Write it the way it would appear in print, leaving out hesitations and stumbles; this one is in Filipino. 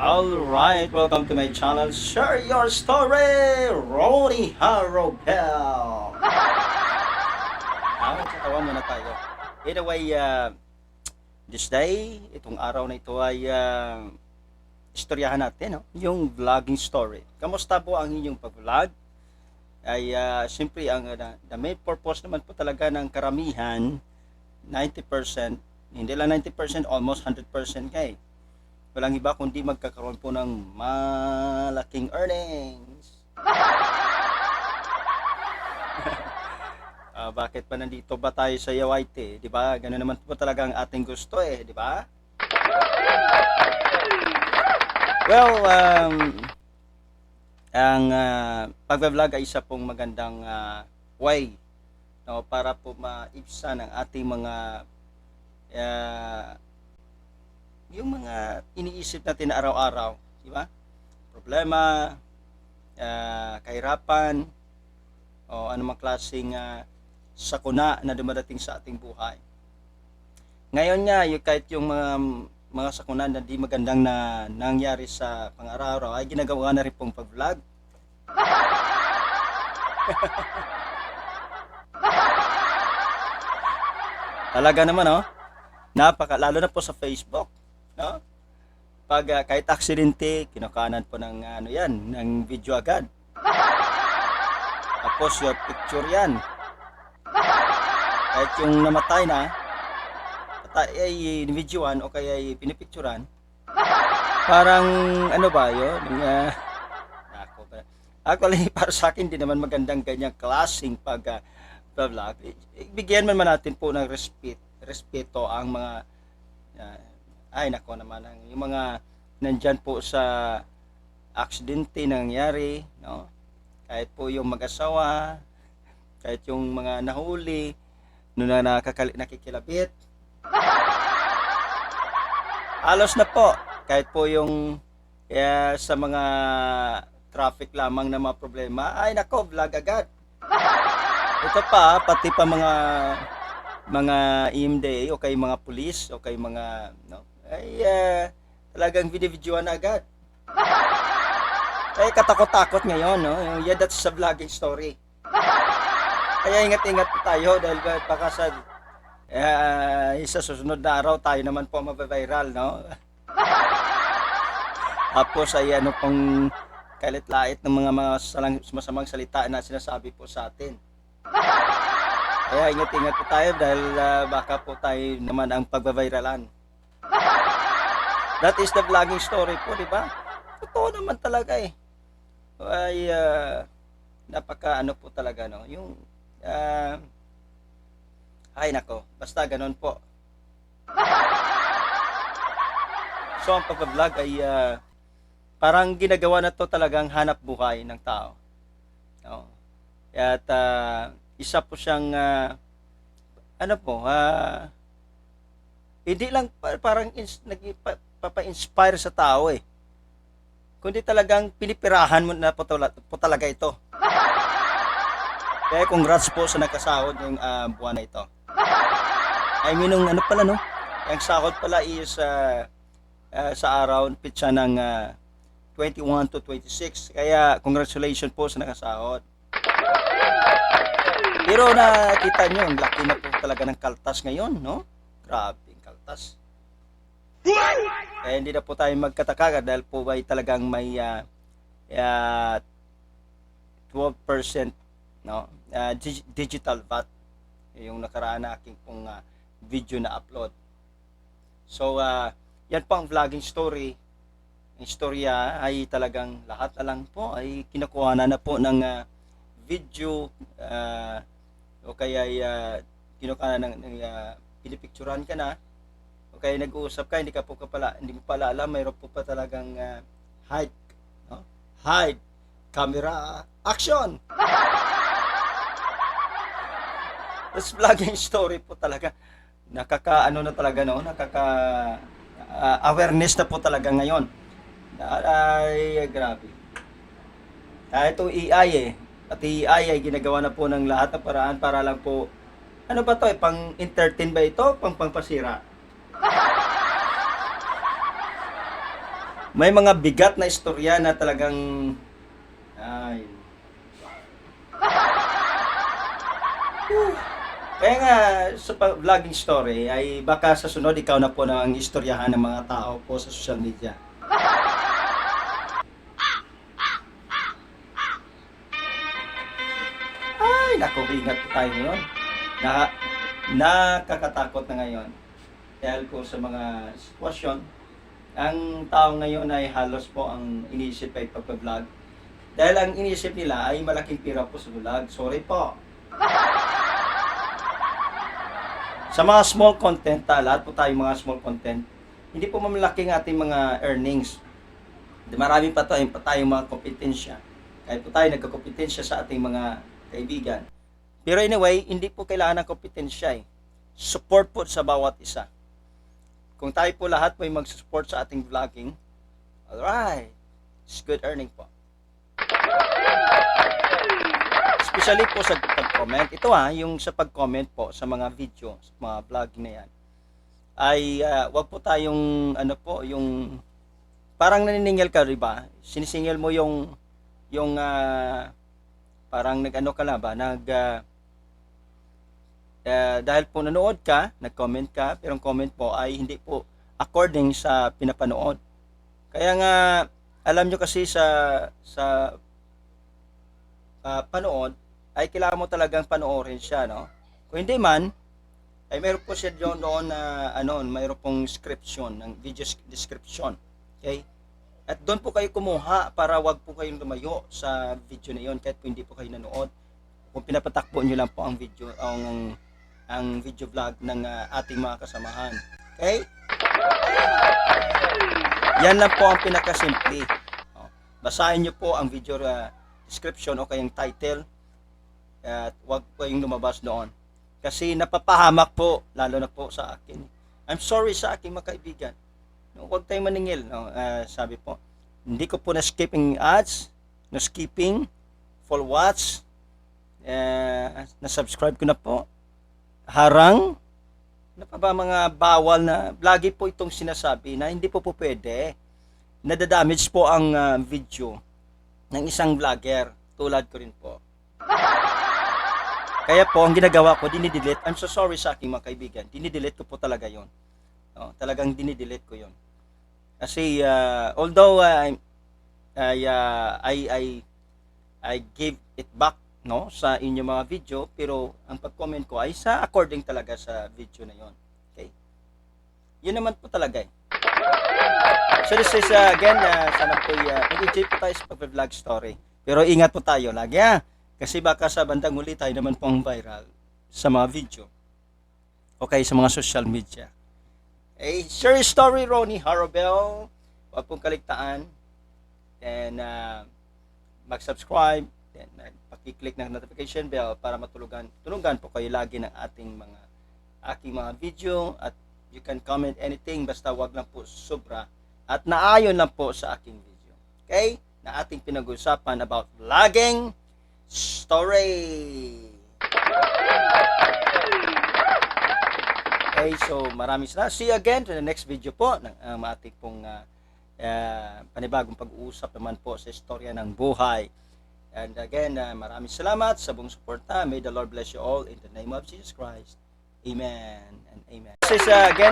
Alright, welcome to my channel. Share your story, Ronnie Harrobel. Tawa muna tayo. Anyway, this day, itong araw na ito ay istoryahan natin, no? Yung vlogging story. Kamusta po ang inyong pag-vlog? Ay, siyempre, the main purpose naman po talaga ng karamihan, 90%, hindi lang 90%, almost 100% kay. Walang iba kundi magkakaroon po ng malaking earnings. Bakit pa nandito ba tayo sa Yawaite? Di ba? Ganun naman po talaga ang ating gusto di ba? Well, ang pag-vlog ay isa pong magandang way, no, para po maibsan ang ating mga yung mga iniisip natin na araw-araw, di ba? Problema, kahirapan, o anumang klaseng sakuna na dumadating sa ating buhay. Ngayon nga, kahit yung mga sakuna na di magandang na nangyari sa pang-araw-araw ay ginagawa na rin pong pag-vlog. Talaga naman, lalo na po sa Facebook. No? Pag kahit aksidente, kinukanan po ng ng video agad. Tapos yung picture yan. Kahit yung namatay na, ay videoan o kaya ay pinipicturan. Parang ano ba yun? Actually, para sa akin, di naman magandang ganyang klaseng pag-vlog. Bigyan man natin po ng respeto ang mga ay nako naman yung mga nandyan po sa aksidente nangyari, no? Kahit po yung mag-asawa, kahit yung mga nahuli na nakikilabit, halos na po kahit po yung sa mga traffic lamang na mga problema, ay nako, vlog agad. Ito pa, pati pa mga EMDA o kay mga pulis o kay mga ay talagang video-videoan na agad. Ay katakot-takot ngayon, no? Yeah, that's a vlogging story. Kaya ingat-ingat po tayo dahil baka sa susunod na araw tayo naman po mababiral, no? Tapos ay pong kalit-lait ng mga masamang salita na sinasabi po sa atin. Kaya ingat-ingat po tayo dahil baka po tayo naman ang pagbabiralan. That is the vlogging story po, di ba? Totoo naman talaga ay napaka po talaga, no? Yung ay nako, basta ganun po. So ang pag-vlog ay parang ginagawa na to talagang hanap buhay ng tao. No? At isa po siyang hindi lang parang nagpapa-inspire sa tao kundi talagang pinipirahan mo na po talaga ito. Kaya congrats po sa nakasahod yung buwan na ito. I mean, yung sahod pala is sa araw, pitsa ng 21 to 26. Kaya congratulations po sa nakasahod. Pero nakita nyo, ang laki na po talaga ng kaltas ngayon, no? Grabe ang kaltas. Kaya hindi na po tayo magkataka dahil po ay talagang may 12% no? Digital VAT yung nakaraan na aking pong video na upload. So, yan po ang vlogging story. Ang istorya ay talagang lahat na lang po ay kinukuha na po ng video o kaya kinukuha na ng pinipicturan ka na o kaya nag-uusap ka, hindi mo pala alam, mayroon po pa talagang hide, no? Hide, camera, action! That's vlogging story po talaga. Awareness na po talaga ngayon. Ay, grabe. Ito AI Pati AI ay ginagawa na po ng lahat ng paraan para lang po, ano ba to pang-entertain ba ito? Pangpasira? may mga bigat na istorya na talagang ay. Kaya nga sa vlogging story ay baka sa sunod ikaw na po na ang istoryahan ng mga tao po sa social media. Ay, naku, ingat po tayo ngayon. Nakakatakot na ngayon. Dahil po sa mga sitwasyon, ang tao ngayon ay halos po ang iniisip ay pagpa-vlog. Dahil ang iniisip nila ay malaking pira po sa vlog. Sorry po. Sa mga small content, lahat po tayo mga small content, hindi po mamalaking ating mga earnings. Marami pa tayong mga kompetensya. Kahit po tayo nagkakompetensya sa ating mga kaibigan. Pero anyway, hindi po kailangan ng kompetensya eh. Support po sa bawat isa. Kung tayo po lahat po ay mag-support sa ating vlogging, alright, it's good earning po. Especially po sa pag-comment. Ito yung sa pag-comment po sa mga video, sa mga vlogging na yan, ay wag po tayong, yung parang naniningil ka, diba? Sinisingil mo yung parang nag-ano ka na ba, dahil po nanood ka, nag-comment ka, pero ang comment po ay hindi po according sa pinapanood. Kaya nga, alam nyo kasi sa panood, ay kailangan mo talagang panoorin siya, no? Kung hindi man, ay mayroon po siya doon na, mayroon pong description, ng video description. Okay? At doon po kayo kumuha para wag po kayong lumayo sa video na yon kahit po hindi po kayo nanood. Kung pinapatakbo nyo lang po ang video, ang video vlog ng ating mga kasamahan. Okay? Yan lang po ang pinakasimple. Basahin nyo po ang video description o kayang title at wag po yung lumabas doon. Kasi napapahamak po, lalo na po sa akin. I'm sorry sa aking mga kaibigan. No, huwag tayong maningil. No? Sabi po, hindi ko po na-skipping ads, na-skipping, full watch, na-subscribe ko na po. Harang, na pa ba mga bawal na, lagi po itong sinasabi na hindi po pwede. Nadadamage po ang video ng isang vlogger, tulad ko rin po. Kaya po, ang ginagawa ko, dinidelete. I'm so sorry sa aking mga kaibigan. Dinidelete ko po talaga yon. No, talagang dinidelete ko yon. Kasi although I gave it back, no, sa inyong mga video, pero ang pag-comment ko ay sa according talaga sa video na yon. Okay? Yun naman po talaga eh. So this is again, sana po mag-enjoy po tayo sa pag-vlog story. Pero ingat po tayo lagi kasi baka sa bandang huli tayo naman pong viral sa mga video. Okay, sa mga social media. Share your story, Ronnie Harobel. Huwag pong kaligtaan. Then, mag-subscribe. Then, pakiclick ng notification bell para tunugan po kayo lagi ng aking mga video. At you can comment anything, basta wag lang po sobra. At naayon lang po sa aking video. Okay? Na ating pinag-usapan about vlogging story. Okay, so maraming salamat. See you again to the next video po ng ating pong panibagong pag-uusap naman po sa istorya ng buhay. And again, maraming salamat sa buong suporta. May the Lord bless you all in the name of Jesus Christ. Amen and amen. This is again